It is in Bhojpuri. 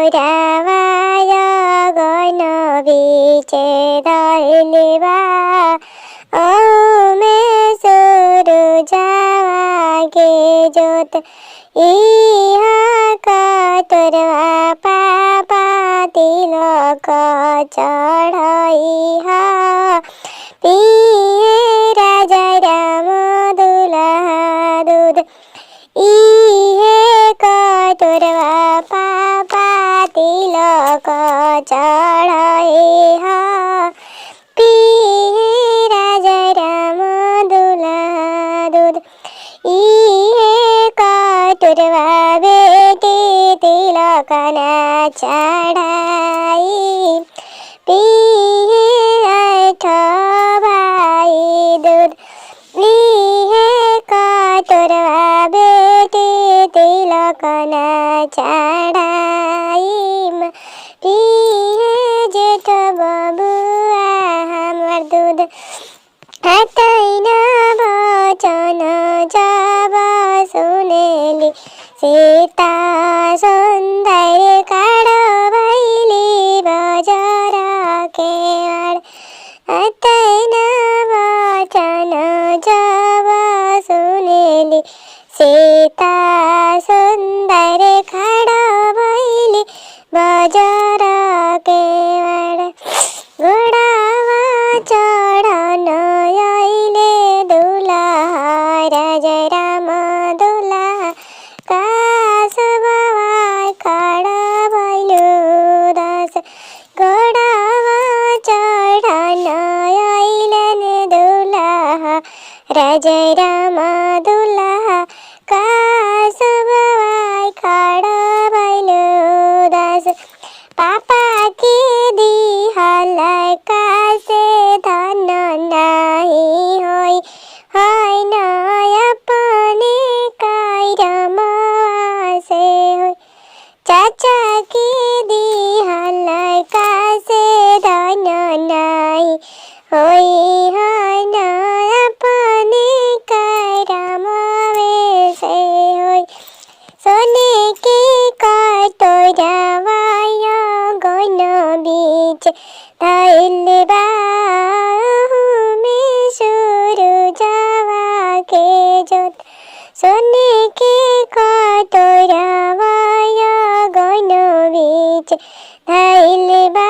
कातोरावाया गन बीचे धैलेवा ओमे सूरुजावागे जोत इहा कातोरवा पापा तिलक चढइहा पिए राजा राम दुलहा दूध इहे कातोरवा पापा तिलक चढइहा पिए राजा राम दुलहा दूध इहे कातोरवा बेटी तिलक ना चढाई पिए आठ भाइ दूध इहे कातोरवा बेटी तिलक ना चढाई पिए जेठ बबुआ हमर दूध हातैन वचन जब सुनेली सीता सुन्दर काड भैली बजार केवाड हातैन वचन जब सुनेली सीता सुन्दर काड भैली बजार केवाड घोडावा चढन आइले दुलहा राजा राम दुलहा कासवा काडा भैलो दास घोडावा चढन आइले दुलहा राजा राम दुलहा कासवा काडा भैलो दास पापा के दिहलाई कासे धन नाही होई होइन अपने कायरमासे होई चाचा के दिहलाई कासे धन नाही होई होइन अपने कायरमासे होई सोने के कातोरावाया गन बीच धैलेवा में सूरुजावागे जोत सोने के कातोरावाया गन बीच धैलेवा